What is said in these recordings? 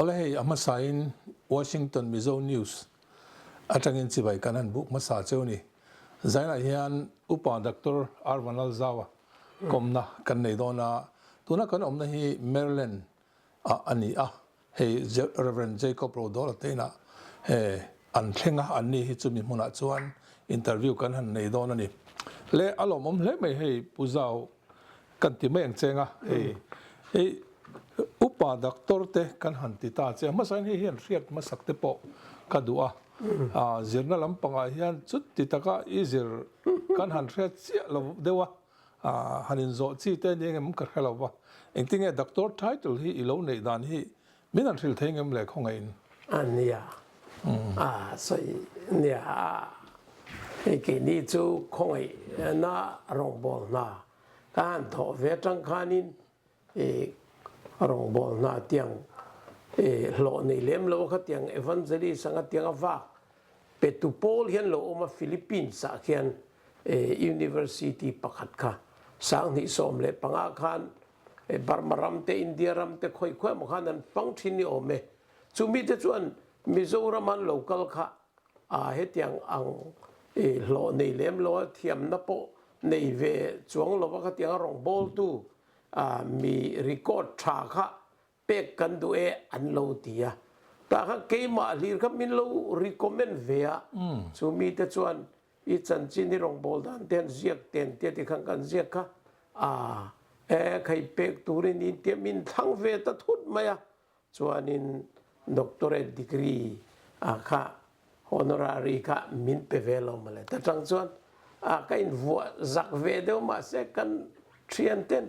ole hei ama sain Washington Mizo News atangin chibai kanan book masa chewni zaina hian upa Dr. Arvanal Zawa komna kan nei dona tuna kan omna hi Maryland ani hei Reverend Jacob Rodol teina he an thlenga anni hi chumi hmuna chuan interview kan han nei dona ni le alom le mai hei puzau kan ti mai ang chenga hei upa doctor te kan han ti ta che masan hi hian riat masak te po kadua zirna lampanga hian chut ti taka izir kan han riat chia lo dewa hanin zo chi te ni ngem ka khalawa engtinge doctor title hi ilo nei dan hi minan thil thengem le khongain ania soi nia ke ni chu khongai na rongbol na kan tho ve tang khanin rongbol na tiang lo nei lem lo kha tiang evangelist sanga tiang awa petupol hian lo oma Philippines sa khian university pakhat kha sang ni som le panga khan barmaram te India ram te khoi khoi mo khan an pang thin ni ome chumi te chuan Mizoram an local kha he tiang ang lo nei lem lo thiam na po nei ve chuang lo kha tiang rongbol tu mi record tha kha pek kan du an lo tia ta kha ke ma lir kha min lo recommend ve chu mi te chuan I chan chin ni rongbol dan ten ziak ten te ti khang kan ziak kha khai pek turin ni te min thang ve ta thut maya chuan in doctorate degree kha honorary kha min pe velo male ta chang chuan kain vua zak ve deu ma se kan thian ten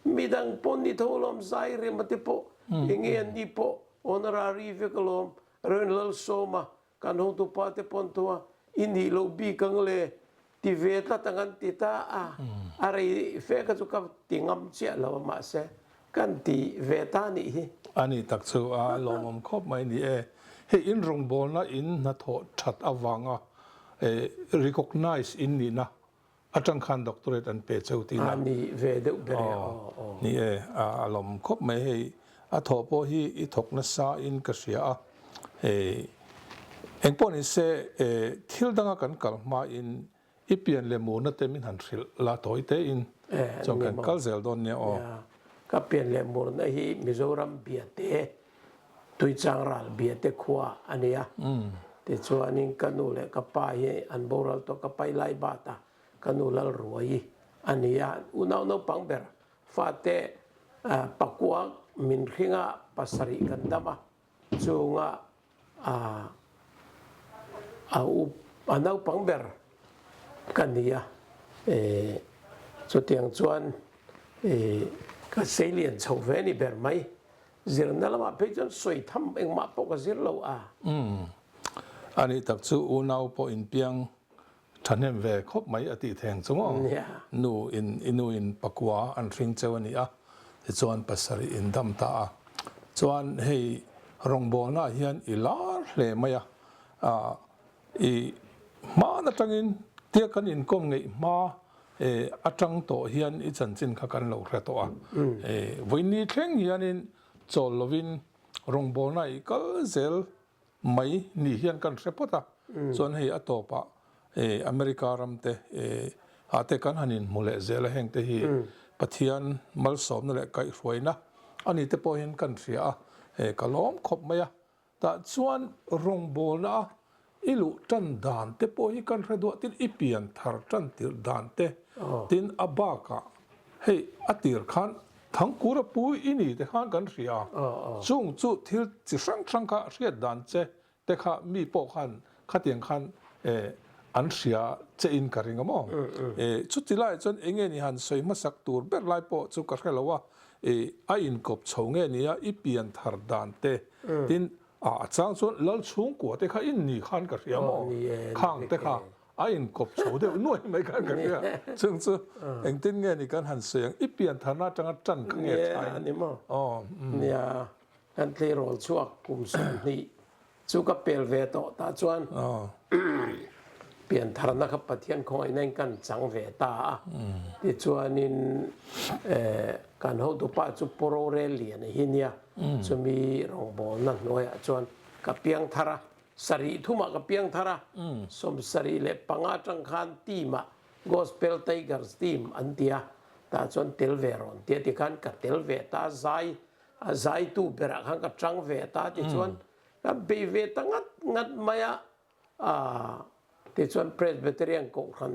midang pon ni tholom zai re mate po engen ni po honorary vekolom renal soma kan ho tu pa te pon tua ini lo bi kang le ti ve ta tangan ti ta are fe ka chu ka tingam chia lo ma se kan ti ve ta ni hi ani tak chu lomom khop mai ni he in rongbol na in na tho that awanga recognize in ni na atang khan doctorate an pe cheuti na ani ve de be ni alom khop mai he a tho po hi I thok na sa in ka sia engpon is se thil danga kan kal ma in ipian le mu na te min han thil la toi te in chong kan kal zel don ne ka pian le mu na hi Mizoram bia te tui chang ral bia te khwa ania te chuanin kanu le ka pa hi an boral to ka pai lai ba ta kanu lal ruai ania unau no pangber fa te pakwa min khinga pasari kan dama chunga anau pangber kania chu tiang chuan ka salient chho ve ni ber mai zir na lama pe chon soi tham eng ma po ka zir lo ani tak chu unau po in piang thanem ve khop mai ati theng chungo nu in pakwa an thing chewani te chuan pasari in dam ta chuan hei rongbol na hian ilar hle maya ma na tangin tia kan in kom ngei ma atang to hian I chan chin kha kan lo hre to voini thleng hian in chol lovin rongbol na I kal zel mai ni hian kan repota chuan hei atopa America ramte ate kan hanin mule zel heng te hi pathian mal som na le kai hroina ani te po hian kan ria kalom khop maya ta chuan rongbol na ilu tan dan te po hi kan hredo tin ipian thar tan tir dan te tin abaka hei atir khan thangkura pu ini te khan kan ria chung chu thil chi sang kha riat dan che te kha mi po khan khatiang khan an ria che in karinga mo chu tilai chon enge ni han soi masak tur ber lai po chu ka hrelowa a in kop chhonge nia ipian thar dan te tin chang chuan lal chung ko te kha in ni khan ka ria mo khang te kha a in kop chho de noi mai kan ka ria chung chu engtin nge ni kan han seng ipian thana tanga chan khang nge thai ni mo nia kan tle rol chuak kum san ni chu ka pel ve to ta chuan pian tharna kha pathian khoi nen kan chang ve ta ti chuanin การเขาตัวป้าจุปโรเรเลียนหินเนี่ยจะมีรองบอลนั่นน้อยจวนกับเปียงทาระสรีทุมากับเปียงทาระสมสรีเล็ปังอาจังคันทีมะ Gospel Tigers team อันเดียตาจวนเทลเวรอนเดียที่กันกับเทลเวตาใจตูเบรักหังกับจังเวตาที่จวนกับเบเวตังัดมายาที่จวน Presbyterian ก็คัน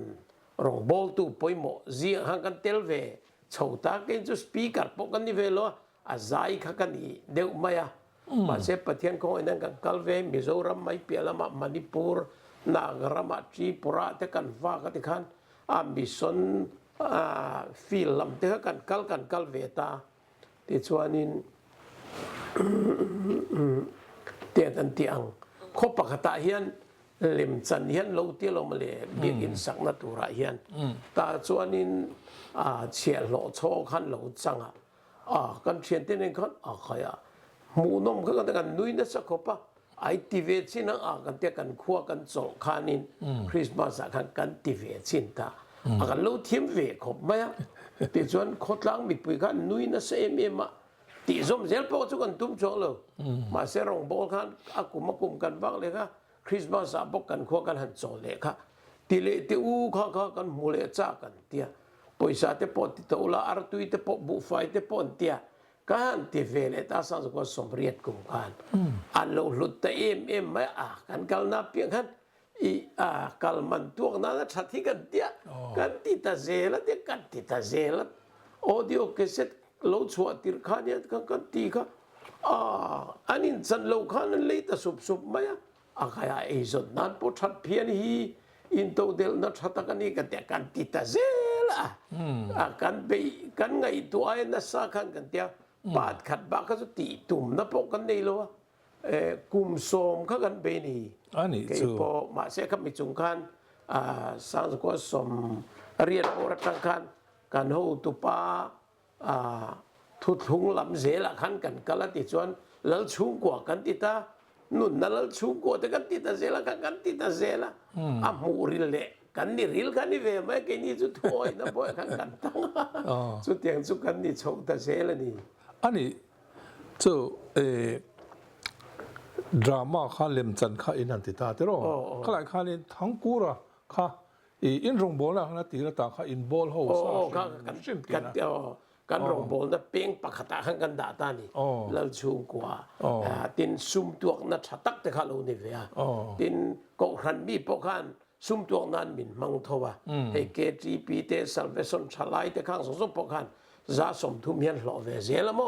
รองบอลตูปอยโมจีหังกันเทลเวชาวตาเกินจะสปีกร์ปกันนี่เวลว่าใจข้ากันนี่เดี๋ยวมายามาเสพปะเทียนของนั่นกันกัลเวมิโซรัมไม่เปียละมามันิปูร์นากรามาจีปุระเทกันฟ้ากันที่ขันมิสนฟิลลัมเทกันกัลเวตาที่ชวนินเตียนเตียงคบปะกตาเฮียนเล่มจันเฮียนเราเที่ยวมาเลยเบียกินสักนัตุระเฮียนตาชวนินเชียร์โลโชขันโลจังกันเชียนเต้นขันใครมูนมก็กันนุ้ยนั่นสักคนปะไอทีเวชินะกันเตียกันขั้วกันโจขานินคริสต์มาสกันทีเวชินตากันเราเทียมเวขบไหมติดส่วนขดล้างมีปุยกันนุ้ยนั่นเสียมีมาติสมเซลพอจุกันตุ้มโจเลยมาเสรองโบกันอากุมากุมกันบ้างเลยค่ะคริสต์มาสบอกกันขั้วกันหันโจเลยค่ะติเลติอูข้ากันมูเลจ้ากันเตียปุยสาเตปอติโตลาอาร์ตุยเตปอบุไฟเตปอนเตียกันที่เวลตาสังสกุลสมเรียดกุมกันอันเราหลุดแต่ไม่กันกัลนับเพียงกันกัลมันตัวนั้นชัดที่กันเดียกันติดตาเซลเดียกันติดตาเซลออดิโอเคเซ็ตเราชัวติรขานี่กันตีค่ะอันนี้ฉันเราขานั้นเลยแต่สุบไหมใครไอ้ส่วนนั้นพอชัดเพียงฮีอินโตเดลนัดชัดกันนี่กันเดียกันติดตาเซลกันไปกันไงตัวไอ้นัสสักกันเดียบาดขัดบาก็จะตีตุ่มนับปกันนี่เลยวะกุมโสมเขากันเป็นนี่อันนี้คือพอมาเสียกับมิจุงคันสังสกุลสมเรียนโอรังคันกันหูตุปาทุทุงลำเสละคันกันกันละติดส่วนแล้วชุ่มกว่ากันติดตานุ่นนั่นแล้วชุ่มกว่าแต่กันติดตาเสละกันติดตาเสละมูริลเละกันนี่ริลกันนี่เวไม่กันนี่จุดถอยนะบ่อยกันตั้งจุดอย่างจุดกันนี่ชงตาเสละนี่อันนี้จะดราม่าข้าเล่มจันข้าอินันติตาเตโรข้าหลายข้านี่ทั้งกูระข้าอินรงโบละนะตีละตาข้าอินโบลโฮซ่ากันรงโบลนะเปียงปะขตาขันกันดาตานี่แล้วชูกว่าตินซุ่มตัวนัดตักแต่ข้าเราเนี่ยเวียตินก็ขันมีปกขันซุ่มตัวนั้นมินมังทว่าเอเกจีพีเตสัลเวซอนชลายแต่ข้างสองปกขันจะสมทุมยันหล่อเวเซลโม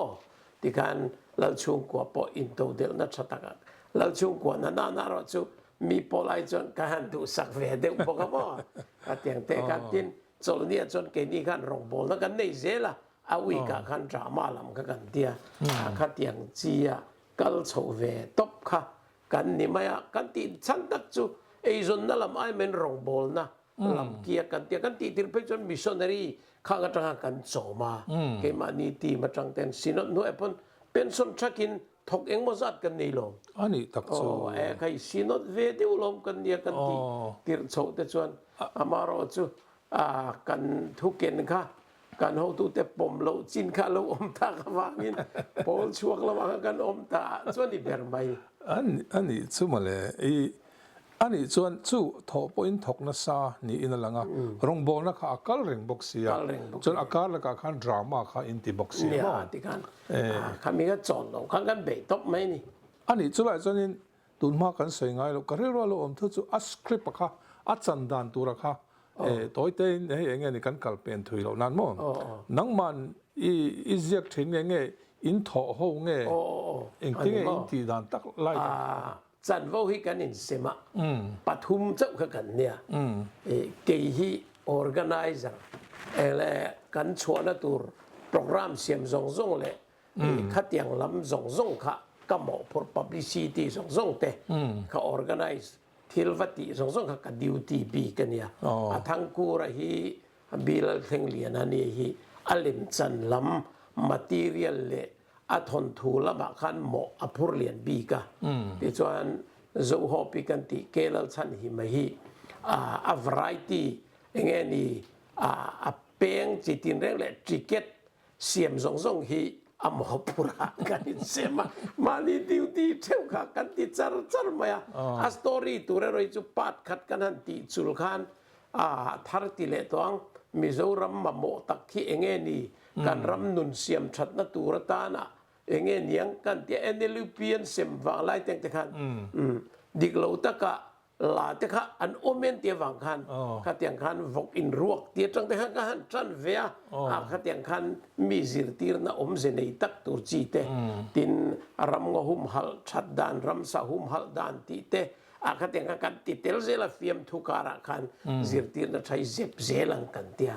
ที่การเราช่วงกว่าพออินโตเดลนัดชัดกันเราช่วงกว่านาเราจูมีพอไลจนการดูสักเวเดลพวกเขาการเตียงเตะการตินโซลเนียจนเกนี่การรองบอลแล้วกันในเซล่ะอาวิกาการดราม่าลำกันเดียการเตียงจีอะกัลโชเวตบค่ะกันนี่ไม่อะกันติฉันตัดจูไอ้จนนั่นลำไอ้เป็นรองบอลนะลำเกียกันเตียกันติดไปจนมิชชันนารีข้างกันกันโซมาเกมานีตีมาจังเต็นสินนู้นเป็นส่วนชักินทกเองมาจัดกันนี่ลมอันนี้ตักโซใครสินเวดิวลมกันเนี่ยกันตีโซแต่ส่วนอามารอจูกันทุกเกณฑ์ค่ะกันเขาตูแต่ปมเราจินข้าเราอมตากวางินพอช่วงระหว่างกันอมตาส่วนนี้แบบไหนอันนี้ชั่วมาเลยอันนี้ส่วนจู่ทอปอินทกนัสซานี่อินลังรองโบนักข้าอักลเริงบ็อกซี่ส่วนอักลแล้วก็ขันดราม่าข้าอินติบ็อกซี่เนี่ยที่กันข้ามีก็จอนเราข้ากันเบตบไหมนี่อันนี้จู่ไรส่วนนี้ตุนมากันสวยงามเราก็เรียกว่าเราอมทุจู่อัสคริปข้าอัดสันดานตัวข้าตัวเต้นอย่างเงี้ยนี่กันกัลเป็นถุยเรานั่นมั้งนังมันอีเจียกถึงอย่างเงี้ยอินทอห้องเงี้ยเองที่เงี้ยอินตีดานตักไล่จันว่าให้กันอินเสมาปฐุมเจ้ากันเนี่ยเกี่ย organizer กันชวนตัวโปรแกรมเสียมส่งเลยขัดยังลำส่งค่ะก็เหมาะพอ publicity ส่งเตะเขา organize ทิลวัติส่งค่ะกับ duty บีกันเนี่ยทั้งกูระฮีบิลเทงเลียนันนี่ฮีอลิมจันลำ material เลยอัทนทูละบะขันหมออภุรเลียนบีกะที่ส่วนจะหอบปีกันติเกลชันหิมฮีvariety อย่างเงี้ยนี่เปียงจิตินเรื่องเลยจิเก็ต เสียมส่งฮีอมอปุระกันเสียมาลีดิวดีเท่ากันติจารมาอัสตอรี่ตัวเราจะปัดขัดกันหันติจุลขันทาร์ติเลตวังมิโซรัมมาโมตักที่เองนี่กันรำนุนเสียมชัดนัตัวตานะเองนี่ยังกันที่เอเนลูเปียนเสียมวางไล่แต่งแต่ขันดิกเราตะกะลาแต่ขันอันโอเมนเตียวางขันขัดอย่างขันวกอินรวกเตียจังแต่ขันกันจันเวียขัดอย่างขันมีสิรตีร์นะเสนยตักตัวจีเตตินรำงหุมหัลชัดดานรำสะหุมหัลดานตีเตขัดอย่างกันติดเตลเซลฟิมทุการะขันสิรตีร์นะใช้เจ็บเซลังกันเตีย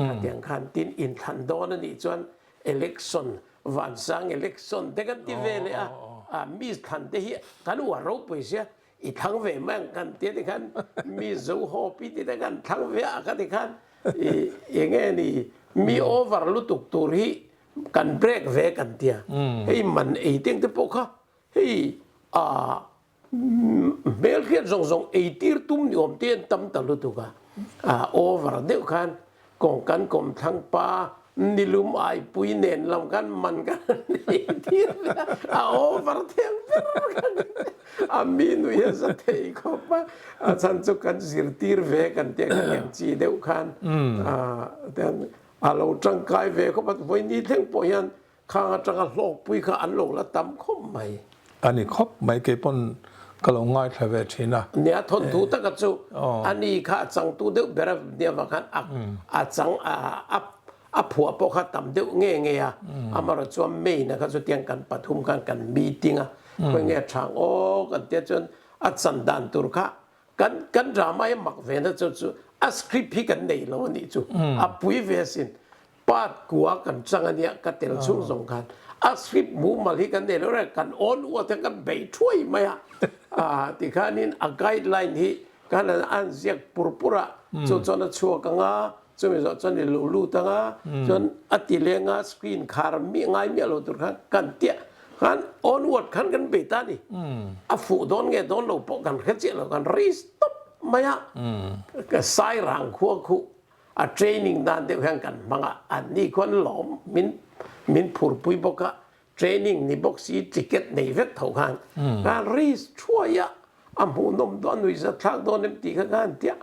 ขัดอย่างขันตินอินทันโดนนี่จวนเอเล็กซอนวันสังเอเล็กซอนแต่กันที่เวลมีทันเทียกันว่าเราไปเสียอีทั้งเวมั่งกันเทียที่กันมีซูโฮปีที่กันทั้งเวกันที่กันอย่างเงี้ยนี่มีโอเวอร์ลุตุกตัวที่กันเบรกเวกันเทียเฮ้ยมันไอ้เต็งที่พวกเขาเฮ้ยเบลเคียนส่งไอ้ตีร์ตุ้มยอมเตียนตั้มตลุตุกะโอเวอร์เดียวกันกองกันกลมทั้งป่านิลุมไอปุยเนนลำกันมันกันที่โอเวอร์เทียมกันมีนุยสเตย์ก็ป่ะฉันจะกันสิรตีร์เวกันเตียงจีเดียวกันแต่เราจังกายเวก็ป่ะวันนี้ทั้งปอยันข้างจังโลกปุยข้าอันโลกละตั้มคมไหมอันนี้ครบไม่เก็บปนก็ลงง่ายทวีชินะเนี่ยทนทูตะกัจูอันนี้ข้าจังตูเดียวแบบเนี่ยว่ากันจังผัวพวกข้าตำเดียวเงี้ยมาเราจวมไม่นะครับจะเตียงกันปฐุมกันมีติ้งเพื่อเงี้ยช่างโอ้กันเตียจนสันดานตุรกะกันดราม่าหมักเวนะจูสคริปต์พี่กันในโลนี่จูปุยเวสินปาดกัวกันจังอันเนี้ยกันเตลชุ่งสงกันสคริปต์มูมาที่กันในแล้วกันโอนวัวทั้งกันไปช่วยไหมที่ข้านี่ไกด์ไลน์ที่กันอันเสียกปุระจนชัวกังจนมีจนลูตั้งจนอติเลงสกรีนคาร์มีง่ายมีอะไรตัวกันเตี้ยกันออนวอร์ดกันไปตานี่ฟูดอนเงดอนเราปกันแค่เจ้าเรากันรีสต็อปไหมก็สายรังขั้วคู่เทรนนิ่งด้านเดียวกันบางอันนี้คนหลอมมินผูปุยบอกว่าเทรนนิ่งนี่บอกสีจิกเก็ตในเวทเท่ากันการรีสช่วยหูนมดอนนุยจะทักดอนเอ็มตีกันเตี้ย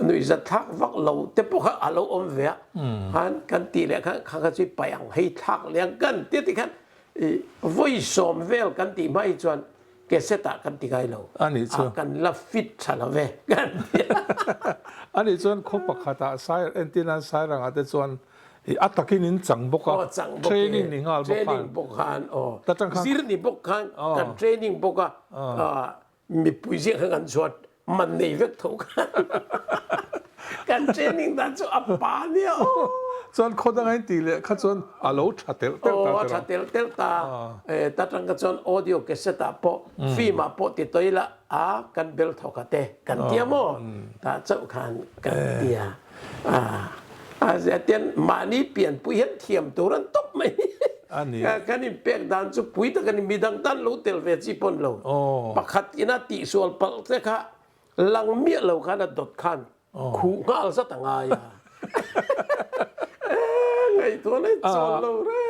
นุยจะทักวักเราแต่พวกเขาเราอมเวียกันตีเลยเขาจะไปยังให้ทักเลี้ยงกันเตี้ยที่กันวิสมเวลกันตีไม่จวนเกษตรกันตีไงเราอันนี้ชวนกันละฟิตชาลเวกันอันนี้ชวนคบกับขาสายเอ็นตินันสายรังอาจจะชวนอัตกินินจังบกเทรนนิ่งนี่งาบกบกขันแต่จังซีรนี่บกขันกันเทรนนิ่งบกมีปุยเสียงกันชวนมันในเวทถูกกันเทรนนิ่งนั่นจะอับปาเนี่ยจนคนยังไงตีเลยข้าจนอาโลชัดเตลตาชัดเตลตาแต่จังก็จนออดิโอเกษตรพอฟีมาพอติดตัวละกันเบลทอกเตกันเตียโมตาเจ้าขันกันเตียเตียนมานี่เปลี่ยนปุยเห็นเทียมตัวนั้นตบไหมกันนี่เปียกดันจุปุยแต่กันนี่มีดังตันรู้เตลเวจิปนเราปักขัดอินาติส่วนปักเสกะลังเมียเราขันดดขันขู่งาลสัตงายไงตัวนี้จนเราเร่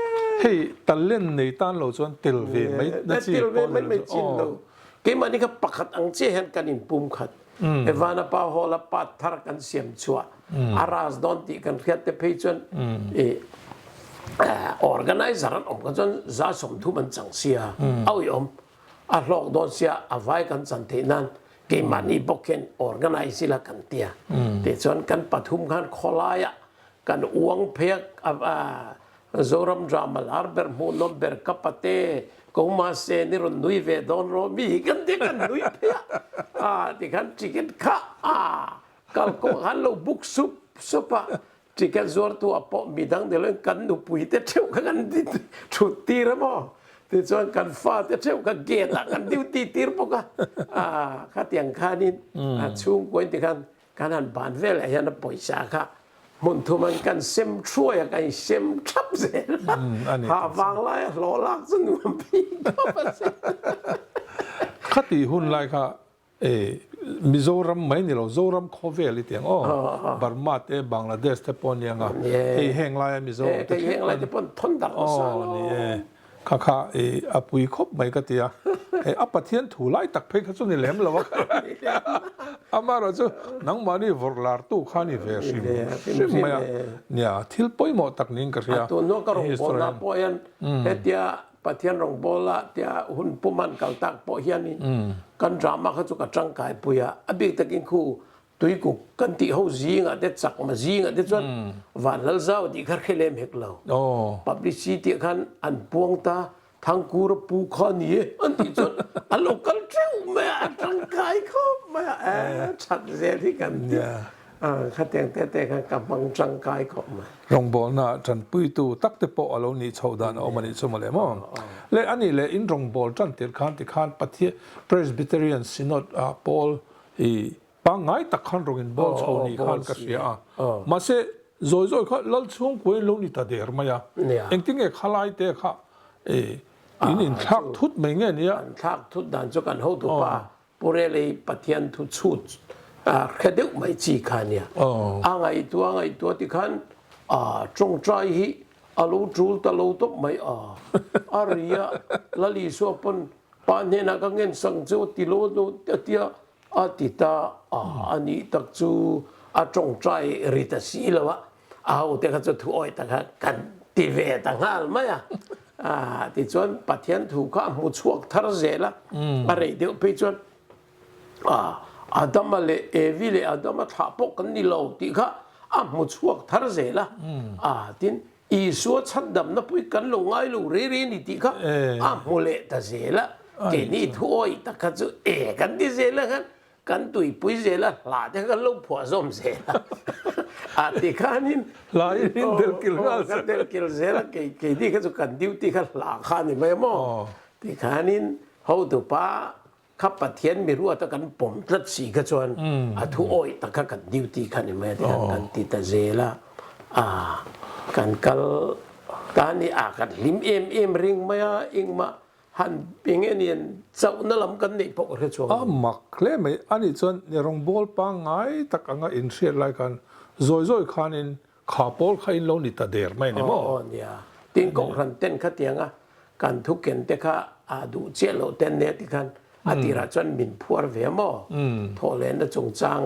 เฮ้ยตันเล่นในต้านเราจนเตลเวไม่ได้เตลเวไม่จินเราเกมันนี่ก็ปักขัดอังเจเห็นกันอินปุ่มขัดเอวานาปาฮอลปัดทาร์กันเสียมชัวอาราสดอนตีกันเขียนแต่เพจนorganizer อันก็จนจะสมทุมันจังเสียเอาอย่างหลอกดอนเสียเอาไว้กันจันเทนันเกมันนี่บอกเคน organize ละกันเตียแต่ส่วนกันปฐุมกันขลายกันอวงเพียกโซรัมดรามาลาร์เบอร์มูนอมเบอร์กัปเต้กูมาเซนิรุนนุยเวดอนโรมีกันเด็กกันนุยเพียที่กันจิกันข้ากัลโกฮันโลบุกซุปที่กันจวดตัวปอมีดังเดลกันนุปุยเตเจ้ากันชุดตีระบ่ที่ส่วนกันฟ้าเตเจ้ากันเกตกันดิวตีตีระบ่กันข้าเตียงข้านี่ช่วงกวนที่กันหันบานเวลยันปอยสาค่ะมุนทุมันกันเซมช่วยกันเซมทับเสียหาฟังไล่หล่อลักษณะพี่ก็มาเสียคติหุ่นไรค่ะ มิโซรัมไม่นี่เราโซรัมโคเวลิเตียงอ๋อบาร์มาเตบังลาเดสเตปอนยังอ่ะเฮแห้งลายมิโซ แต่แห้งลายจะปนทนดัก อ๋อ ซา นี่ข้าอปุยคบไม่ก็เตียอัปเทียนถูไล่ตักเพกสุนี่แหลมแล้ววะอามาเราจะนังมานี่วอร์ลาร์ตู้ข้านี่เวอร์ชิมชิมไม่เนี่ยทิลปอยหมดตักนิ่งกันเสีย ตัวนกกระรองโบนาปอยันเตียปะเทียนรองโบละเตียหุ่นปุมันกัลตักปอเฮียนี่กันดราม่าเขาจะกระจังกายปุยอบิกตะกินคู่ตุยกุกันที่เขาจีงอ่ะเด็ดสักมาจีงอ่ะเด็ดจนวันละเจ้าที่เขาเคลมเฮกเรา publicity กันอันปวงตาทางกูระปูข้อนี้อันที่จนอันโลกัลเจ้าแม่จังกายเขาแม่ชัดเจนที่กันข้าแต่งแต่กันกับบังจังกายเขาแม่รองบอลน่ะจันปุยตูตักเตปออโลนี่ชาวดานเอามันนี่สมัยเลยมั้งและอันนี้เลยอินรองบอลจันเติร์ขันที่ขันปฏิ Presbyterian Synod ปอลปังไงตักขันรองอินบอลชาวนี่ขันก็เสียมาเสจอยๆเขาลัลช่วงกุยโลนี่ตัดเดือดมา呀เองทิ้งไอ้ขลายเตะค่ะอินทักทุดไม่เงี้ยเนี่ยทักทุดดันจุกันหูตัวป้าปุเรลีปฏิยันทุดชุดแค่เด็กไม่จีขันเนี่ยไงตัวที่ขันจงใจฮิอาลูจูลตะลูตบไม่อาริยะละลีสัวปนปานเนี่ยนักเงินสังจูติโลโนเตียติตาอันนี้ตักจูจงใจริตสีแล้ววะเอาแต่เขาจะถูกอ้อยต่างกันตีเวต่างหากไหมที่จวนปะเทียนถูกข้ามุชวกทาร์เซละอะไรเดี๋ยวไปจวนอาดัมเลวิเลอาดัมท้าปกันนี่เราที่ข้ามุชวกทาร์เซละที่อีสัวชัดดำนับไปกันลงไงลูเรีนี่ที่ข้ามุเลตาเซละเกนี่ถูกอ้อยแต่ข้าจะกันที่เซละกันตุยปุยเซละหลาดกันลูกผัวส้มเซละที่ข้านี่หลายนิดเดียวกิลกันเดียวกิลเซละเกที่เขาจะกันดิวที่ข้าหลาข้านี่ไม่มอที่ข้านี่เขาตัวป้าข้าปะเทียนไม่รู้ว่าตะกันผมรัดสีกระชวนทุโอยตะกันดิวที่ข้านี่ไม่ได้กันติตาเซละกันกัลการนี่กันลิมเอ็มริงมาอิงมาหันเป็นเงี้ยเจ้านั่นลำกันนี่พวกเขาชวนมักเลยไหมอันนี้จนเนี่ยรองบอลปังไงตักอังอินเสียอะไรกันจอยขานินขาบอลขาอินโลนิตาเดียร์ไม่เนี่ยมั้งเนี่ยทิ้งกองรันเต้นขัดยังกันทุกเกณฑ์แต่ข้าดูเจ้าเราเต้นเนี่ยที่กันที่ราชนมินพัวเวียมทอเลนจงจัง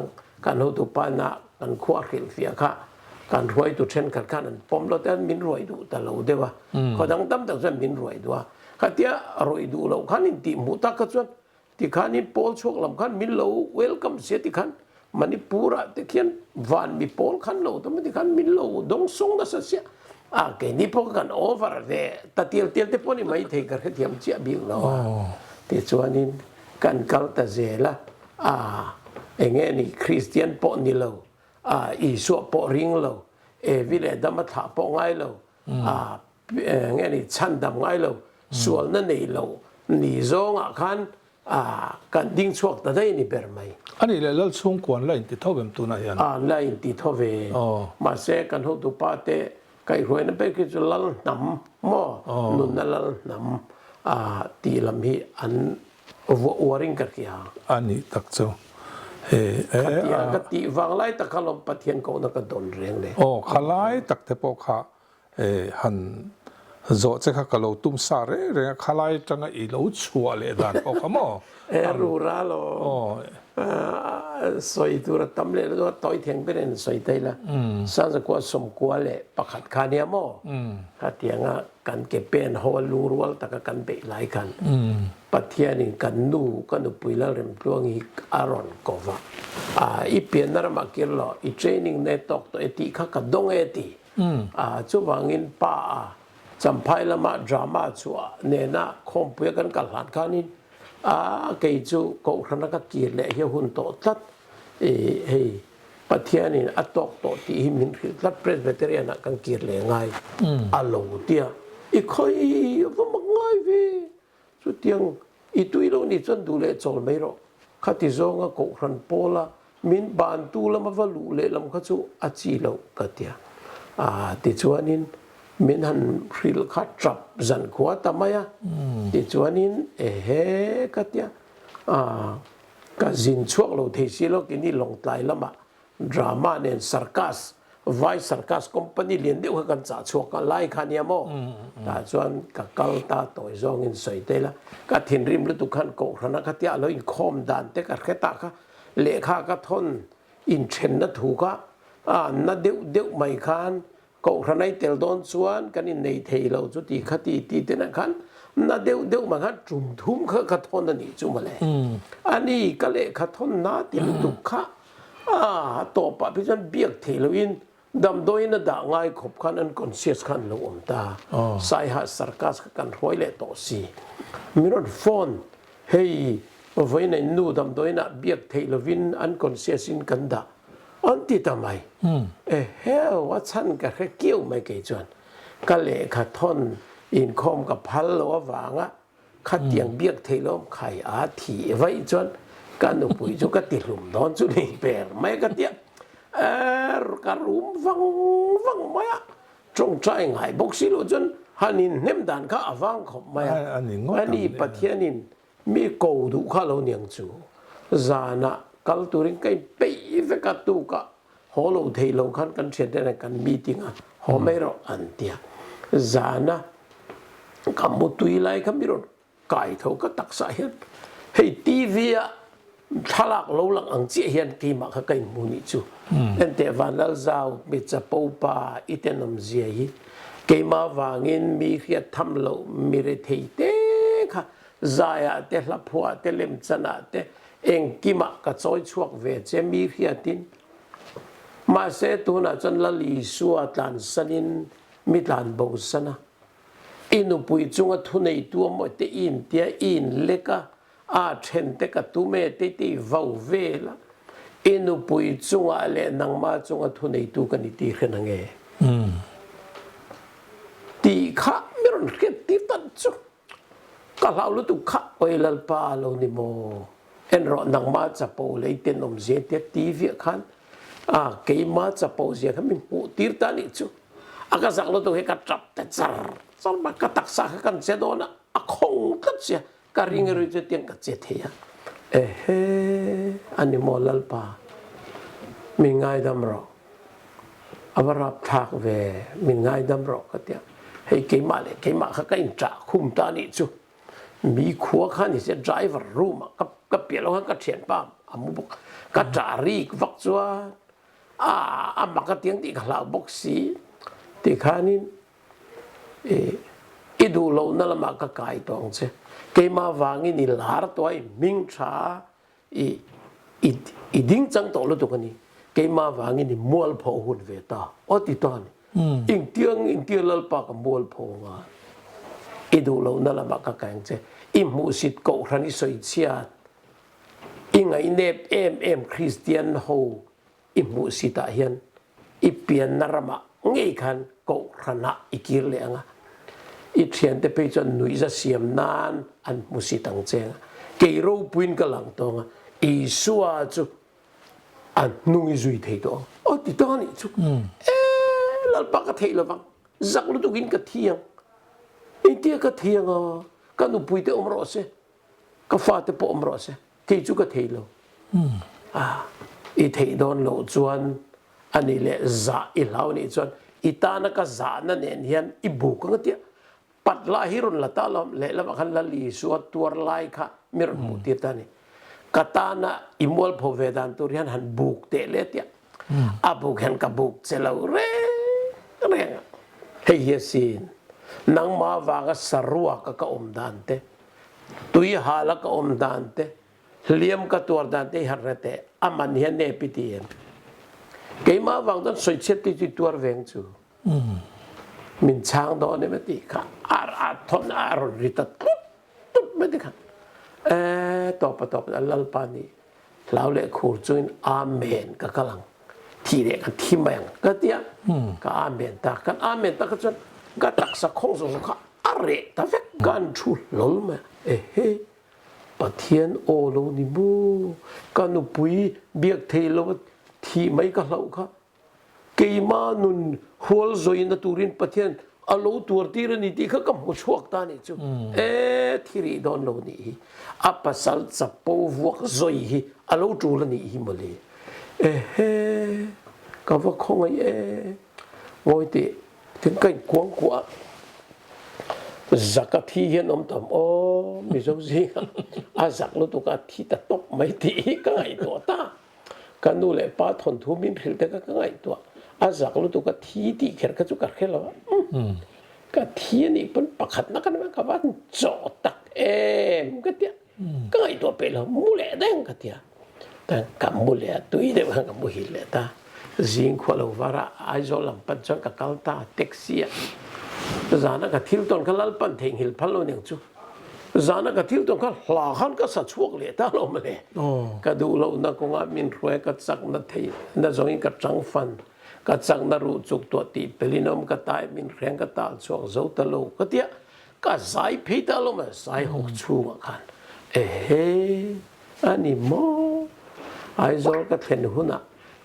กันหูตุปานะกันขวาขิลเฟียค่ะการรวยตุเช่นขัดขันผมเราเต้นมินรวยดูแต่เราเดียวเขาดังตั้มแต่ฉันมินรวยด้วยข้าเทียรวยดูเราขันอินติมุตากจวนที่ขันอินโพลชกลำขันมินเราเวลคัมเสียที่ขันมันนี่ปูระที่เขียนวันมีโพลขันเราแต่ไม่ที่ขันมินเราดงส่งได้เสียแค่นี้พวกกันโอเวอร์เดแต่เทียเที่พวกนี้ไม่เทกันเทียมเจียบิลเราที่ส่วนนี้กันกัลตาเซละเงี้ยนี่คริสเตียนปอนี่เราอีสัวปอริงเราวิเลดามาถาปอไงเราเงี้ยนี่ชันดำไงเราส่วนนั้นนี่เรานี่จงกันกันดิ้งชวกแต่ได้นี่เปิดไหมอันนี้เราส่งกวนแล้วอินติทอเวมตัวไหนยันไล่อินติทอเวมาเสกันหัวตุปาเตไก่รวยนั่นเป็นคือจะลัลน้ำหม้อนุ่นนั่นลัลน้ำตีลำฮีอันวัวริงกันกี่ฮะอันนี้ตักเจ้ากติวังไล่ตะขลมปะเทียนก็นักดนเรียงเลยขลายตักเทปข้าหันโจเจ้าก็เราตุ้มสาเร่ขลายจังอีเราชัวเลยด้านพวกเขาโม่รู้ราโลสอยตัวตั้มเลยแล้วต่อยเทียงไปเรียนสอยได้ละสังสกุลสมควรเลยประคัดคานียโม่ขัดเทียงกันเก็บเป็นหัวลูรัวตะกันไปหลายกันปะเทียนี่กันดูกันดูปุยละเริ่มพลวงอีกอารอนกว่าอีเปลี่ยนนั่นมาเกี่ยวกับอีเทรนนิ่งในตอกตัวเอติข้ากับดงเอติจู่บางอินป้าจำพายละมาดราม่าชัวเนี่ยนะคงเพื่อกันกันหลังกันนี่เกี่ยจู่ก็ขณะก็เกี่ยวเลยเฮียหุ่นโตตัดปะเทียนี่อัตตอกโตที่หิมินคือตัดเพรสเบเตอรียนกันเกี่ยวเลยไงอารมณ์เดียอีกคนว่ามันง่ายเว้ยสุดยังอีตุยโลนี่จนดูเลยจอลไม่รอข้าที่จงก็ขรันโพละมินบานตูละมาวัลูเลยลำข้าจู่อาชีโลกัดเดียที่ชวนนินมินหันฟิลขัดจับจันขวาทำไมที่ชวนนินกัดเดีย ก็จินช่วงเราเทสิโลกินี่ลงไตละมาดราม่าเนี่ยสัร์คัสไวสัร์คัสคอมพานีเลียนเดียวกันจ่าช่วงกันไล่ขันยามโมแต่ส่วนกับกัลตาตัวจงอินสวยเตละก็ทิ้งริมฤดูขันโกรนักที่เราอินคอมดันเตกัดแค่ตาค่ะเลขาก็ทนอินเชนนัถูกะนัดเดียวไม่ขันก็ขณะเตลดอนส่วนกันในเทเราจุดที่ขัดตีเตนักขันนัดเดียวมาขันจุ่มทุ่มเขาขัดทนนั่นนี่จุ่มมาเลยอันนี้ก็เลยขัดทนนัดที่ลุกขะต่อไปพิจารณาเบียกเทลวินดำโดยนัดด่างไงขบขันอันคอนเชียสขันลงตาสายหัดสัร์กัสกันรวยเละต่อสีมีรถฟอนเฮ้ยไว้ในนู่ดำโดยนัดเบียกเทลวินอันคอนเชียสินกันดาอันที่ทำไมเฮ้ยว่าฉันก็แค่เกี่ยวไม่เกี่ยจวนก็เลยขัดทนอินคอมกับพัลหรือว่าวางขัดเตียงเบียกเทลมไข่อาทีไว้จวนการอุปยุก็ติดหลุมนอนจุนี่เปรไม่ก็เตียการรุมฟังไม่จงใจไงบอกสิโลจนฮันนินเน็มดันข้าฟังขบไม่อันนี้ประเทศนินมีกูดูข้าเราเนียงจูจานะกัลตุริงไก่เป๊ะเวกัตุกะฮอลเทโลขันกันเสียดายกันมีติงฮอไม่รออันเดียจานะคำมุตุยไลคำมิรอนไก่เท่าก็ตักสายให้ทีวีทลักโลลังอังเจียนกีมาขกันมุนิจูเอ็นเตวันลซาวมิจะปูปาอิเตนมเจียฮีกีมาวางินมีเขียทำโลมีเรทีเตค่ะใจเตลับหัวเตเลมชนะเตเองกีมาก็จอยช่วงเวเจมีเขียตินมาเสตุนะจนละลีสัวตันสนินมิตันบูสนะอินุปุยจุงทุนในตัวมดเตอินเตียอินเล็กเช่นเตกตุเมเตติวาวเวลอินุปุยจุงอะไรนังมาจุงทุนในตัวกันตีเขนังเอตีข้าไม่รู้เรื่องตีตัดจุก็เราลุตุข้าไปลลปาโลนิโมเอ็นรอนังมาจะโปเลยเตนอมเจเตตีเวียขันเกี่ยมาจะโปเสียขันมีปูตีร์ตานิจุอากาศเราตัวเฮกัดจับแต่จารมากระตักสากันเสียโดนะคงกัดเสียการิงรู้จะเตียงกัดเสียเทียอันนี้มอลลปามีง่ายดำรออวรับทักเวมีง่ายดำรอก็เตียให้เกี่ยมาเลยเกี่ยมาเขาก็อินจ่าคุมตานิจุมีขัวขันนี่เสียไดรเวอร์รูมก็เปลี่ยนแล้วก็เฉียนป้ามอามุบก็จารีกวักจัวบักก็เตียงที่ขลาบกสีที่ขานินอีดูโลนั่นละมากกายตองเชเกมาวางินี่ลาร์ตัวไอ้มิงชาอีดิ้งจังโตลุตุกันนี่เกมาวางินี่มัวลพอหุ่นเวตาอติตานอิงเตียงลลปากมัวลพองาอีดูโลนั่นละมากกายเชอิมูสิตโกรันิสอยเชียอิงไอเนบเอ็มคริสเตียนโฮอิมูสิตาเฮียนอีเปียนนารมาเงี้ยขันโกรันะอีกิรเลงะอีเทียนเตไปจนหนุ่ยจะเสียมนานอันมุสิตังเจงเกโรปุนกลังตองอีสัวจุอันนุ่งจุยเทตองติดตอนนี้จุลลปากกะเทลฟังจักลุตุกินกะเทียงอีเตียกะเทียงกันอุปุยเตอมรอเซกะฟาเตปอมรอเซเทจุกะเทโลอีเทดอนโลจวนอันนี้แหละจ่าอีเหล่านี้จวนอีตานักจ่านั่นเองเฮียนอีบุกกันเตียปัดลาฮิรุนละตาลอมเละบักฮันละลีสวดตัวไลค่ะมิรุนมุติตานี่กตานะอิมวลพเวดันตุริยันหันบุกเตเลเตียบุกเห็นกับบุกเซลาเร่เฮียสินนังมาวางสรัวกะอมดันเตตุยฮาลกะอมดันเตเลียมกะตัวดันเตฮันเรเตอามันเฮียนเนปิตีเอ็นเกมาวังต้นสวยเช็ดที่ตัวเวงจูมินช่างโดนเนี่ยไม่ติค่ะทนรริตตุ๊บไม่ติค่ะต่อไปอัลลปานีเราเล่ขูดจุนอาเมนก็กำลังที่เด็กที่แมงก็เตี้ยก็อาเมนตากันอาเมนตาก็จนก็ตักสักคงสุขะอะไรแต่เวกันชุลลมาปะเทียนโอโลนิบูกันอุปุยเบียกเทโลที่ไม่ก็เราค่ะเกี่ยมานุนหัวโจยนตุรินปะเทียน a lo tur ti ra ni ti kha kam ho chuak ta ni chu thiri don lo ni hi a pasal chapo vuak zoi hi a lo tu la ni hi mali he ka va khong ai ngoi ti tin kai kuang kwa zakati hian om tam o mi zo zi a zak lo tu ka thi ta tok mai ti ka ngai to ta kan nu le pa thon thu min phil te ka ngai to a zak lo tu ka thi ti kher ka chu ka khelo ka thi ni pun pakhat na kan ka ban cho tak ka tia ka ngai to pe lo mu le dang ka tia ta ka mu le tu i de ka mu hi le ta zing kholo vara ai zo lam pan chang ka kal ta taxi zana ka thil ton ka lal pan theng hil phalo ning chu zana ka thil ton ka hla khan ka sa chuak le ta lo male ka du lo na ko nga min roi ka chak na thei na zong ka chang fan ka chak na ru chuk to ti pelinom ka tai min reng ka tal chuak zo ta lo ka tia ka zai phe ta lo ma zai hok chu ma khan ani mo ai zo ka then huna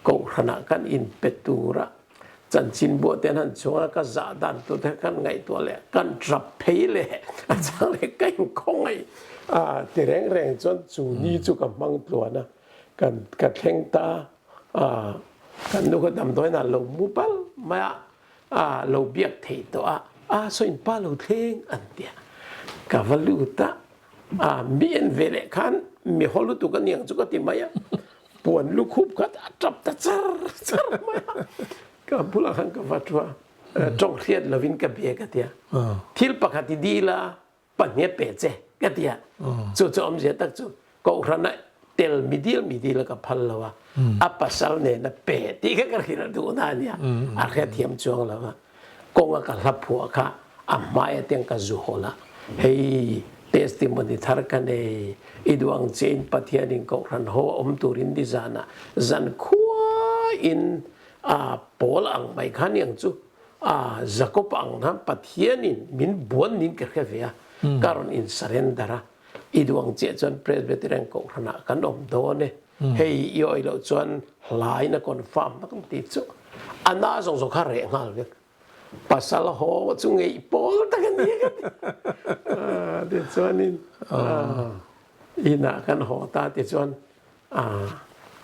ko khana kan in petura chan chin bo ten han chunga ka za dan tu the kan ngai to le kan drap phei le a chang le kai khong ai ti reng reng chon chu ni chu ka mang tlwa na kan ka theng ta kan nu ko dam doi na lo mu pal ma lo biak thei to so in pa lo theng an tia ka valuta mi en vele kan mi holu tu kan yang chu ka ti maya puan lu khup ka trap ta char ma ka pula khan ka fatwa trong khiat lovin ka be ka tia thil pakhati dila panye pe che ka tia chu om je tak chu ko rana tel midil ka phal lawa apasal ne na pe ti ka ka khira du na nia a kha thiam chuang lawa ko nga ka la phua kha amaya teng ka zu hola hei testimony thar ka ne iduang chen pathianin ko ran ho om turin di zana zan khua in Paul ang mai khan yang chu Jacob ang na pathianin min buan nin ka khevia karon in surrendera iduang che chon presbyterian ko rana kan om do ne hei yo ilo chon lai na confirm na kan ti chu ana song so kha re ngal ve pasal ho chu ngei Paul ta kan ni de chonin ina kan ho ta ti chon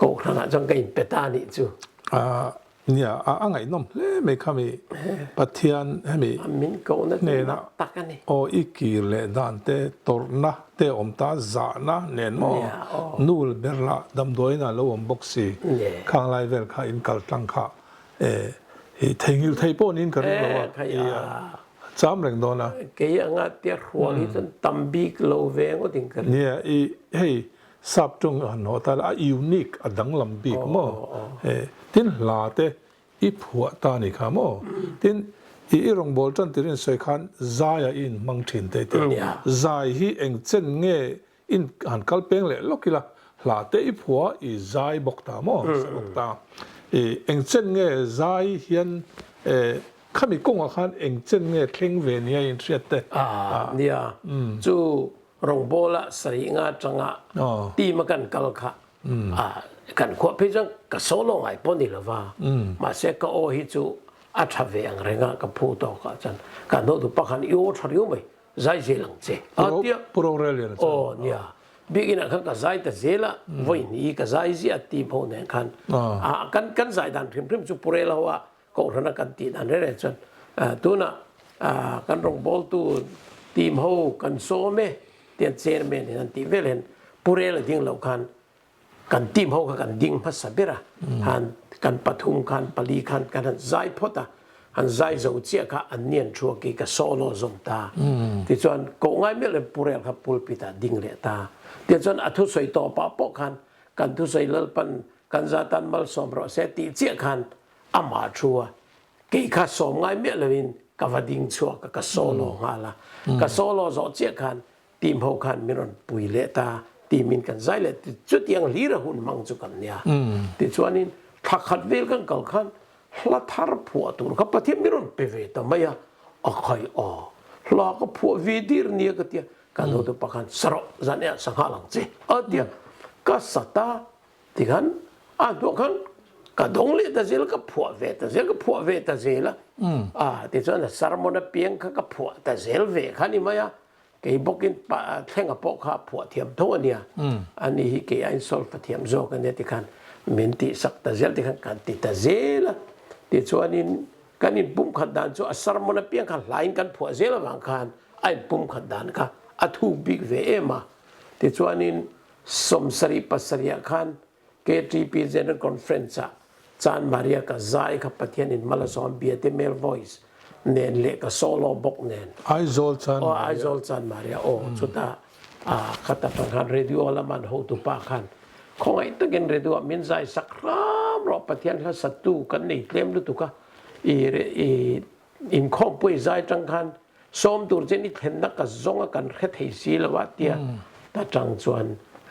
ko rana chong ka in petani chuเนี่ยไงน้องเล่ไม่ข้ามีปัทยานให้มีมินโกนะเนี่ยนะตักกันนี่อีกีเลดันเตตอร์นะเตอมตาจานะเนี่ยมอนูลเบลล่าดำด้วยนะแล้วบ็อกซี่ข้างไลเวลข้าอินกัลตังข้าเทงิลไทยปนินกันแล้วว่าจำเรื่องโดนนะเกี่ยงอ่ะเตี้ยหัวนี่จนตัมบิกโลเวงก็ถึงกันเนี่ยเฮ้ยสับจงหันหัวตายูนิคดังลำบิกมั้งtin la te i phua ta ni kha mo tin i rong bol chan tirin soi khan zaya in mang thin te zai hi eng chen nge in han kal peng le lokila la te i phua i zai bok ta mo bok ta eng chen nge zai hian khami kong khan eng chen nge thleng ve nia in thriat te nia chu rong bola sari nga changa ti ma kan kal kha kan kho pe jang ka solo ngai pon ni lawa ma se ka o hi chu a tha ve ang renga ka phu to ka chan ka no du pa khan yo thar yo mai zai je lang che tia pro relian nia bigina kha ka zai ta zela voi ni ka zai ji ati pho ne khan kan zai dan phim chu pure lawa ko rana kan ti dan re chan tu na kan rong bol tu team ho kan so me tian chairman han ti velen pure la ding lo khanกันทีมเขากันดิ่งภาษาเบระหันกันปฐุมกันปลีกันกันใจพอตาหันใจเจ้าเจ้าค่ะอันเนียนชัวกีกับโซโลซงตาที่ส่วนก็ง่ายไม่เลยปุเรลครับปุลปิตาดิ่งเลตาที่ส่วนอัทุสวยต่อปะปอกันทุสวยเลิศปันกันจาตันมัลสมรสติเจ้าขันอามาชัวกีข้าสมง่ายไม่เลยวินกับว่าดิ่งชัวกับโซโลฮาละกับโซโลเจ้าเจ้าขันทีมเขาขันมีรอนปุยเลตาทีมินกันใจเลยจุดยังลีระหุ่นมังจุกันเนี่ยที่ชวนนี้ถ้าขัดเวลกันกันขันละทารผัวตัวเขาปฏิมิรุนเปเวตไม่อะใครลาก็ผัววีดีร์เนี่ยก็เดียกันโดนปะกันสระจันเนี่ยสังหารังเจเดียก็สัตตาที่กันตัวกัน ก็ดงเลยแต่เสียแล้วก็ผัวเวแต่เสียก็ผัวเวแต่เสียละที่ส่วนสารมนเปียงเขาก็ผัวแต่เสียเวคันนี้มั้ยเกี่ยบอกกินปะแท่งกับปอกข้าผัวเทียมโทเนี่ยอันนี้เกี่ยไอ้โซลฟเทียมโซกันเนี่ยที่คันมินติสักแต่เสียที่คันกันติดแต่เสียละที่ส่วนนี้กันนี่ปุ่มขัดดานส่วนสารมนเปียงกันหลายกันผัวเสียละบางคันไอ้ปุ่มขัดดานค่ะอัทุกบิ๊กเวมาที่ส่วนนี้สมสริปัสริยคันKTP General Conference จานมาเรียกับใจกับปะเทียนินมาลาซอมเบียเตเมล voice เนนเล็กกับโซโล่บกเนนไอโซลชันไอโซลชันมาเรียสุดท้ายขัดตังคันเรดิโอละมันหูตุปาคันคงไอ้ตัวกันเรดิโอมินใจสักครามรอปะเทียนเขาสัตว์ตูกันนี่เต็มดูตุกะอินคอมปุยใจจังคันสมตัวเจนี่เห็นนักกับจงกันเฮ็ดให้สีละวัดเดียตาจังจวน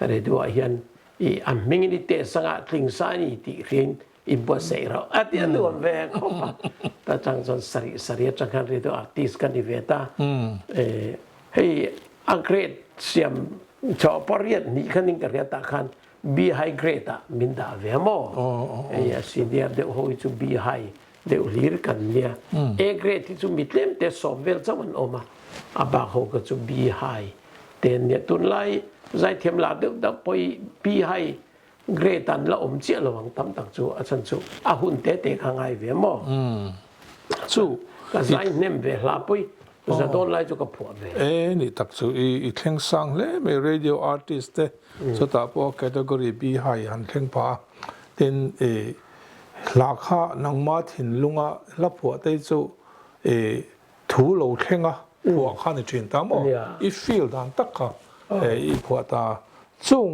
เรดิโอเฮียนอันมิงนี่เตะสังกัดลิงซานี่ที่เรียนอินบัวเสยเราอันนี้ตัวแม่เขาปะแต่จังจนสริจังการเรียนตัวอาร์ติสกันดิเวต้าให้อังเกฤษเสียมชอบเรียนนี่คันนี้ก็เรียนตาคันบีไฮเกรดอ่ะมินดาเวมอซีเนียเดี๋ยวเขาจะบีไฮเดี๋ยวลีร์กันเนี่ยเอเกรดที่จะมิดเล่มแต่สอบเวลจะมันออกมาอาบาเขาก็จะบีไฮแต่เนี่ยตุนไลใจเทียมลาเดี๋ยวไปบีไฮเกรตันละอมเจียระวังตั้มตักจูอาจารย์จูอาหุ่นเตะเตะข้างไงเวมอจูก็ใจเนมเวลาไปจะโดนไล่จูกับผัวเวนี่ตักจูอีเข่งสังเลยไม่เรดิโออาร์ติสต์สุดท้ายพอแคตตากรีบีไฮหันเข่งป้าเป็นหลักข้านังมาถิ่นลุงอ่ะรับผัวได้จูถูโลเข่งอ่ะผัวข้าในจีนตามอ๋ออีฟิลดันตักค่ะอีผัวตาจง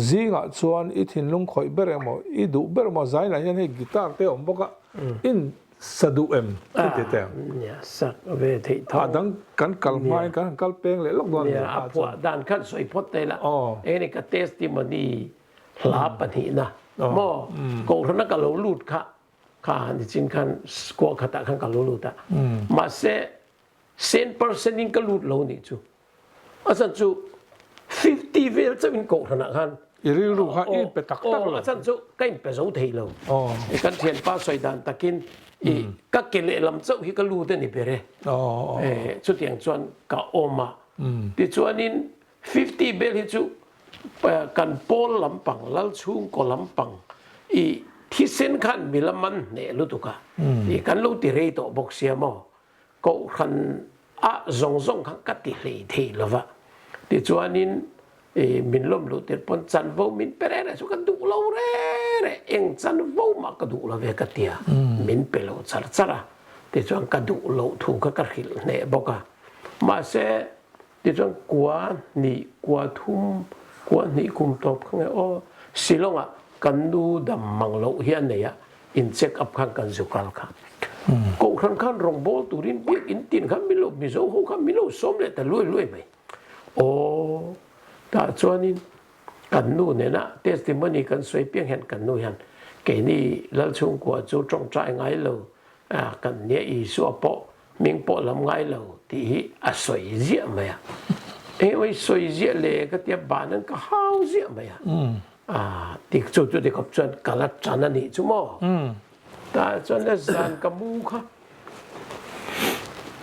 ziงอ่ะส่วนอีถิ่นลุงคอยเบรมออีดูเบรมอใจไหนยันให้กีตาร์เตะอมบอกว่าอินสะดุเอ็มที่เตะเนี่ยสักเวทีทอดังกันกัลไม้กันกัลเป้งเลยลูกโดนเนี่ยผัวด้านขั้นสวยพดได้ละนี่ก็เทสติมอนีลาปนีนะโมกูท่านก็รู้ลุดค่ะข้าจริงๆคันกลัวขัดขันก็รู้ลุดอ่ะมาเซ10%นี่ก็ลุดแล้วนี่จูอาจารย์จู50 เวลจะเป็นกูท่านคันอีริลูกค่ะอีเป็ดตักเลยอาจารย์จูก็เป็นเป็นสุดที่แล้วกันเทียนป้าสวยดันตะกินก็เกลี่ยลำเจ้าที่ก็รู้ได้นี่เปร่ชุดอย่างชวนกับโอมาที่ชวนนี้50 เวลที่จูกันโปลลำปังแล้วชุ่งก็ลำปังอีที่เส้นขันมีละมันเนี่ยรู้ตุกะอีกันรู้ที่เรย์ตัวบอกเสียมอก็ขันซงขันกัดที่เรย์ที่ละวะที่ชวนนี้มินล้มรู้ที่ปนจันวูมินเปรย์สุกันดูเราเร่เองจันวูมากระดูเราเวกัดเตียมินเปล่าซาร์ซาระที่ชวนกระดูเราถูกกระขิลเนี่ยบอกว่ามาเสที่ชวนกว่านี่กว่าทุ่มกว่านี่คุมตบข้างในสิลงอ่ะกันดูดำมังโลเฮียนเนี่ยอินเช็คอัพข้างกันสุกัลค่ะกูขันรองโบตูรินเบียกอินตินข้ามิโลมิโซโฮข้ามิโลสมเลยแต่ลุยไปแต่ส่วนนี้กันนู่นเนี่ยนะเทสติมอนีกันสวยเพียงเห็นกันนู่นเห็นแกนี่แล้วช่วงกว่าจูจงใจไงเรากันเนี่ยอีสัวโปมิงโปลำไงเราที่สวยเยี่ยมไหมไอ้สวยเยี่ยเลยก็เทียบบ้านนั้นก็หาวเยี่ยมไหมที่จุดเด็กกับจวนกัลจานันนี่จุโมแต่จวนเรื่องการกับมูค่ะ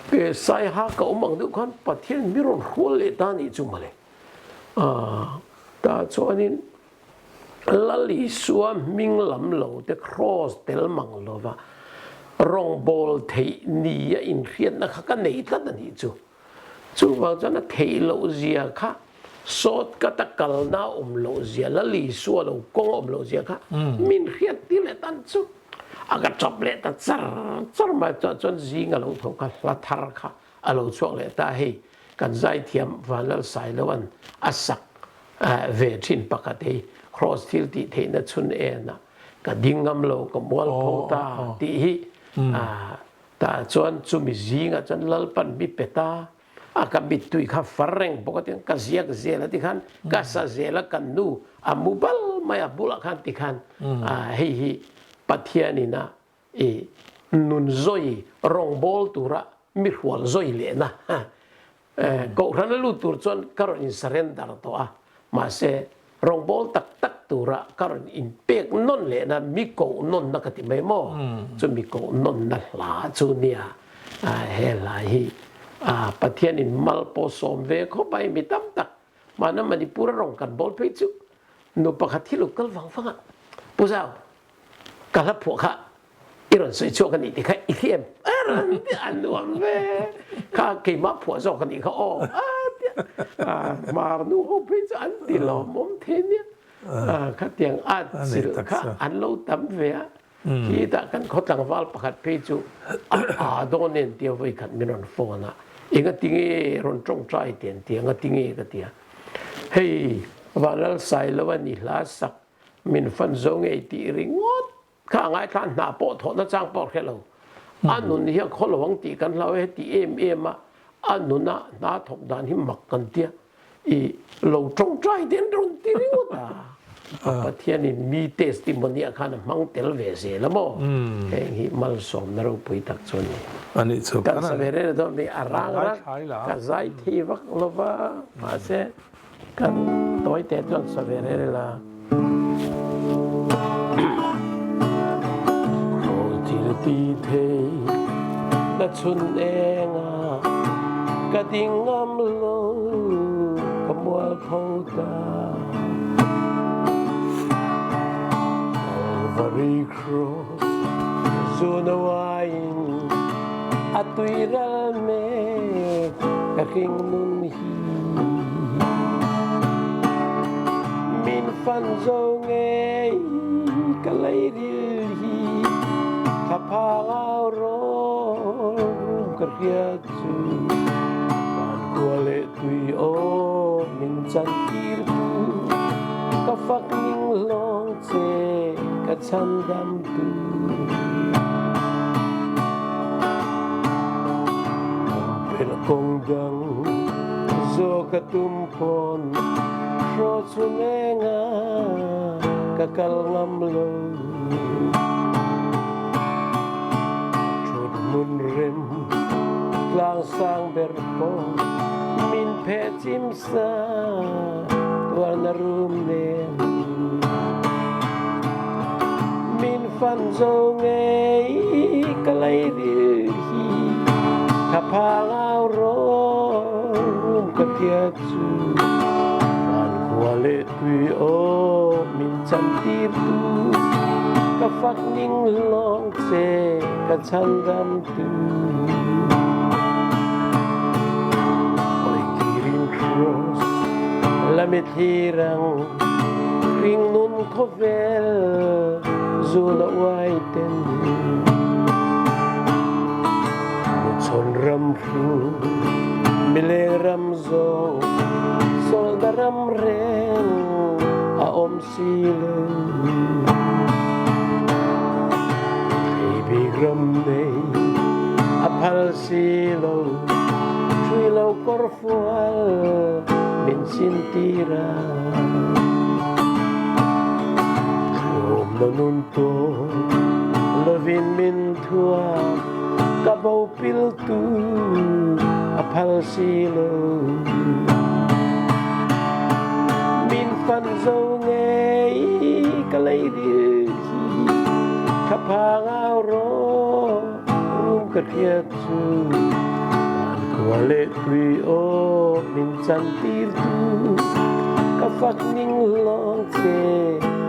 เกิดสายหากับมังดูกันประเทศมิรอนหัวเลยตานี่จุมาเลยแต่จวนนี้ลลิสวมมิงลำเหลาเด็กครอสเตลมังโลว่ารองบอลเทนี่อินเรียนนะคะก็ในตัดนี่จูว่าจะน่ะเทโลเซียค่ะสดก็ตะกัลน่าโลเซียแล้วลีสัวเรากงโลเซียค่ะมินเรียนที่เลตันจูอากาศจับเลตันซาร์มาจนซิงเราถูกกันละทาร์ค่ะเราช่วงเลตาให้กันใจเทียมวันละสายละวันอาศักเวทินปกติครอสทิลติเทนชุนเอ็นะก็ดิ้งงำโลกับมัวลโพตาที่แต่จนจูมิซิงจนลลปันบิเปตาอาบิตุยข้าฟารงปกติกันเสียแล้วที่ขันกัสเสียแล้วกันดูมูบัลไม่บุลขันที่ขันเฮ้ยปัทยานี่นะนุนซอยรองบอลตัวระมิหัวซอยเลยนะก็รันลูตัวจนการอินสเรนดาร์ตัวมาเส rong bol tak tura karon in pek non le na mi ko non na ka ti mai mo chu mi ko non na la chu nia he la hi pathian in mal po som ve kho bai mi tam tak mana manipura rong kan bol pe chu no pakhat thi lu kal wang fanga pu sao kala phu kha iron sui chu kan ni ti kha ihem an nuam ve kha ke ma phu zo kan ni kha o mà nu không biết anh thì lo mồm thế nhé các tiếng ăn xịt các ăn lâu tắm về khi ta cần có thằng vào bắt phê chú đó nên tiêu với các mình còn phone à cái tiếng ấy rồi trong trái tiền tiếng cái tiếng ấy cái tiếng hey và nó sai làวันนี้lá sắc mình phân giống ấy thì ngót cả ngày thằng nào bỏ thọ nó trang bỏ cái lâu anh nun hiện khó là vấn đề cần lâu ấy thì em mà anh nun na thọc đàn hiểm mặc cần tiếc ý lâu trong trái tiền rồi thì ngótประเทศนี้มี testimony ขนาดมั่งเตลเวเซ่ละมั้งเฮ้ยมัลสมนเราไปตักชนอันนี้สุดกันสมัยเรื่องนี้มีอะไรกันใจที่วักลบมาเสกันตัวเตจนสมัยเรื่องละโคจิลตีเทนัดชนเองกระดิ่งงามโลกมัวเขาตาCalvary cross, zona wine, atuiral me, kaking nunhi. Min fanzong ay kalay dilhi, kapagaw ron karyatsu. Pan kuwale tui o min chantir tu, kafak ning long tse. Kat sandam tu Pelakong dang Zo katumpon Sro sunenga Kakal ngamlo Chod mun rem Klang sang berpon Min pe chimsa Tuan na rum nen Fan zong ay kalay dilhi kapagaw ron katyatsu man kuwale tui o minsan tiru kafak ning long tse katsandam tu oy kiring cross lamit hirang ring nun kovel Zula waiten Son ramfu Mile ramzong Sol daram ren Aom silo Ibig ramnay Apal silo Chuilaw korfual Min sintira Nanunto Lovin min tua Kabaw piltu Apal silo Min fanzo ngay Kalay dilhi Kapangaw ro Rum karyatsu Man kuwale tui o Min chantir tu Kafak ning long tse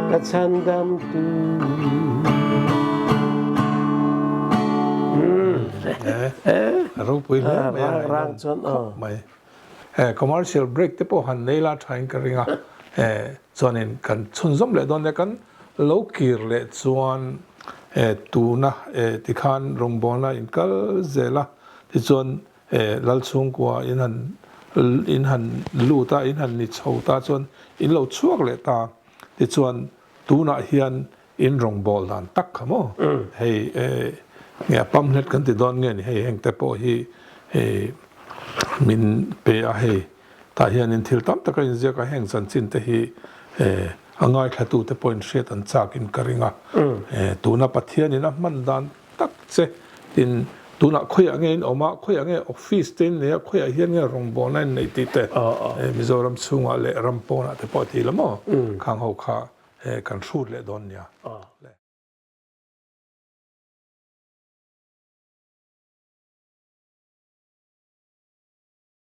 Katsandam tu Rồi bây giờ rang chọn mày commercial break te po han nei la thain ka ringa chuan in kan chun zom le don le kan lo kir le chuan tu na ti khan rong bon la in kal zela ti chuan lal chung kwa in han lu ta in han ni chho ta chuan in lo chuak le ta ti chuan tu na hian in rong bol dan tak khamo hei nge pam net kan ti don nge ni hei heng te po hi min pe a hei ta hian in thil tam taka in zia ka heng san chin te hi angai thatu te point shet an chak in karinga tu na pathian in a man dan tak che in tu na khoya nge oma khoya nge office ten ne khoya hian nge rongbon na nei ti te Mizoram chunga le rampona te pawh ti lamo khang ho kha kan thut le don nia